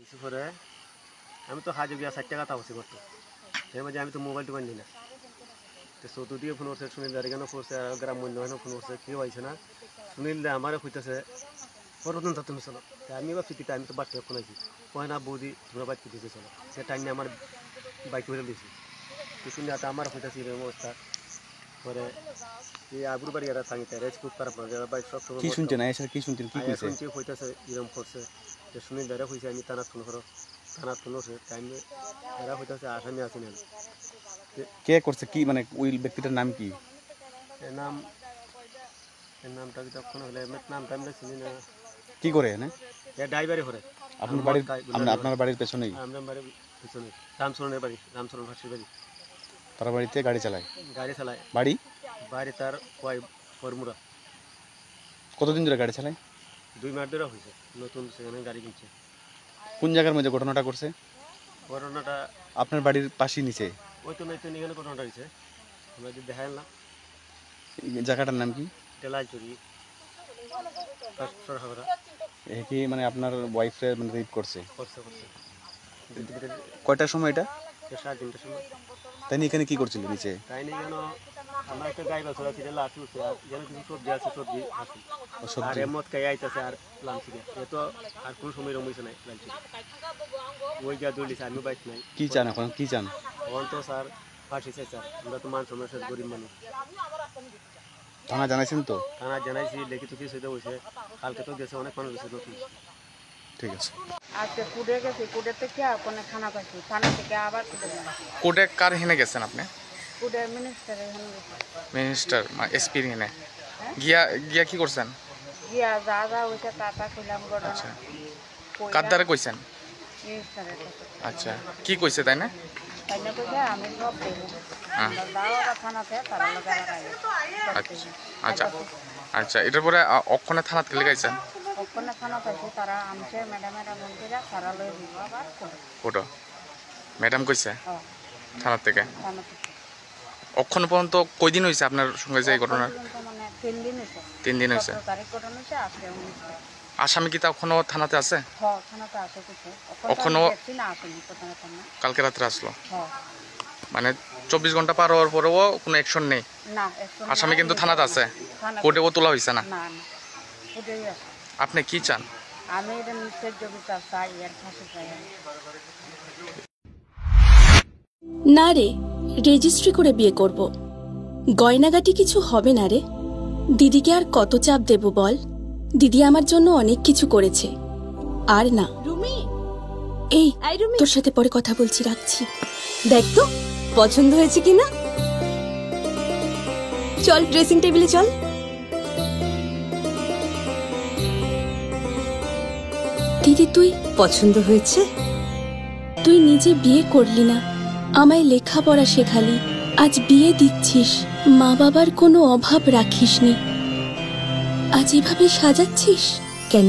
কিছু পরে আমি তো হাজে গিয়া 60 টাকা তাওছি করতো এর মাঝে আমি তো মোবাইল টোবাইল নিই না তো চতুর্দিকে ফোন করছে সুনীল দাঁড়িয়ে কেন করছে গ্রাম মূল্য ফোন করছে কেউ আইছে না সুনীল দা আমারও কইতেছে পরদিন তো তুমি চলো আমি ভাবছি কি আমি তো বাড়তে ফোন আইছি কয় না বৌদি তোমরা বাইক দিতে চলো সে টাইম নিয়ে আমার বাইক করে দিয়েছি তো শুনে আমার কইতেছি এরকম অবস্থা পরে এই আবুর বাড়ি এরা সাংইতে রেজ খুব খারাপ যারা বাইক সব সময় কি শুনছেন এসে কি শুনছেন কি কইছে শুনছি কইতেছে এরকম করছে যে সুনীল দাঁড়া কইছে আমি থানা ফোন করো থানা ফোন করছে টাইমে এরা কইতেছে আসামি আছেন কে করছে কি মানে ওই ব্যক্তিটার নাম কি এর নামটা কি তখন হলে নামটা আমি চিনি না কি করে না এ ড্রাইভারই করে আপনার বাড়ির পেছনেই আমরা বাড়ির পিছনে রামচরণ ভাসির বাড়ি তার বাড়িতে গাড়ি চালায় বাড়ি তার কয় ফরমুরা কতদিন ধরে গাড়ি চালায় 2 মাস ধরে হয়েছে নতুন সেখানে গাড়ি কিনছে কোন জায়গার মধ্যে ঘটনাটা করছে ঘটনাটা আপনার বাড়ির পাশেই নিচে ওই তো নাই তো এখানে ঘটনাটা হয়েছে আমরা যদি দেখাই না জায়গাটার নাম কি টেলাইচুরি এ কি মানে আপনার ওয়াইফে মানে রেপ করছে করছে কয়টার সময় এটা 3:30টার সময় তাই এখানে কি করছিল নিচে তাই নিয়ে কেন আমরা একটা গাই বাছরা ছিল লাঠি উঠছে আর যেন কিছু সবজি আছে সবজি আছে আর এমত খাই আইতেছে আর লাঞ্চি এ তো আর কোন সময় রমইছে নাই লাঞ্চি ওই যা দৌড়িছে আমি বাইক নাই কি চান এখন কি চান এখন তো স্যার ফাঁসি চাই স্যার আমরা তো মান সমস্যার গরিব মানুষ থানা জানাইছেন তো থানা জানাইছি লিখিত কিছু হইতে হয়েছে কালকে তো গেছে অনেক মানুষ গেছে নতুন ঠিক আছে আজকে কুড়ে গেছি কুড়ে থেকে কোনে থানা পাইছি থানা থেকে আবার কুড়ে গেলাম কোর্টে কার হেনে গেছেন আপনি কুড়ে মিনিস্টার এখানে মিনিস্টার এসপি হেনে গিয়া গিয়া কি করছেন গিয়া যা যা হয়েছে তা কইলাম ঘটনা আচ্ছা কার দ্বারা কইছেন মিনিস্টারের কাছে আচ্ছা কি কইছে তাই না তাই না কইছে আমি সব দেবো দাও থানাতে তারা লগা আচ্ছা আচ্ছা আচ্ছা এটার পরে অক্ষণে থানাতে লেগাইছেন ওখানে থানা পাইছি তারা আমছে ম্যাডামেরা মন করে তারা লই দিব আবার ফটো ম্যাডাম কইছে থানা থেকে থানা থেকে অক্ষণ পর্যন্ত কয়দিন হয়েছে আপনার সঙ্গে যে ঘটনা মানে 3 দিন হয়েছে 3 দিন হয়েছে তারিখ ঘটনা হয়েছে আজকে 19 আসামি কি তা এখনো থানাতে আছে হ্যাঁ থানাতে আছে কিছু এখনো না আসেনি প্রথমে থানা কালকে রাত্রে আসলো হ্যাঁ মানে 24 ঘন্টা পার হওয়ার পরেও কোনো অ্যাকশন নেই না আসামি কিন্তু থানাতে আছে কোর্টেও তোলা হয়েছে না না না ওটাই আছে আপনি কি চান আমি এটা নিশ্চয় জবিতা চাই এর ফাঁসি চাই না রে রেজিস্ট্রি করে বিয়ে করব গয়নাগাটি কিছু হবে না রে দিদিকে আর কত চাপ দেব বল দিদি আমার জন্য অনেক কিছু করেছে আর না এই তোর সাথে পরে কথা বলছি রাখছি দেখ তো পছন্দ হয়েছে কিনা চল ড্রেসিং টেবিলে চল দিদি তুই পছন্দ হয়েছে তুই নিজে বিয়ে করলি না আমায় লেখাপড়া শেখালি আজ বিয়ে দিচ্ছিস মা বাবার কোনো অভাব রাখিসনি আজ এভাবে সাজাচ্ছিস কেন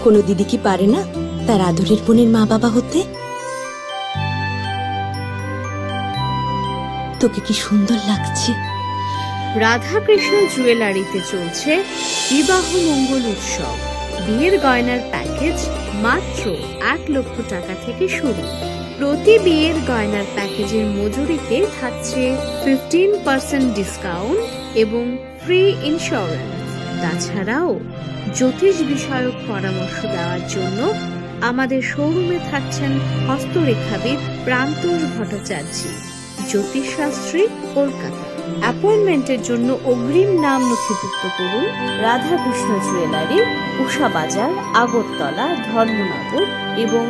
কোনো দিদি কি পারে না তার আদরের বোনের মা বাবা হতে তোকে কি সুন্দর লাগছে রাধাকৃষ্ণ জুয়েলারিতে চলছে বিবাহ মঙ্গল উৎসব বিয়ের গয়নার প্যাকেজ মাত্র 1 লক্ষ টাকা থেকে শুরু প্রতি বিয়ের গয়নার প্যাকেজের মজুরিতে থাকছে 15% ডিসকাউন্ট এবং ফ্রি ইন্স্যুরেন্স তাছাড়াও জ্যোতিষ বিষয়ক পরামর্শ দেওয়ার জন্য আমাদের শোরুমে থাকছেন হস্তরেখাবিদ প্রান্তোষ ভট্টাচার্য জ্যোতিষশাস্ত্রী কলকাতা অ্যাপয়েন্টমেন্টের জন্য অগ্রিম নাম নথিভুক্ত করুন রাধাকৃষ্ণ জুয়েলারি উষা বাজার আগরতলা ধর্মনগর এবং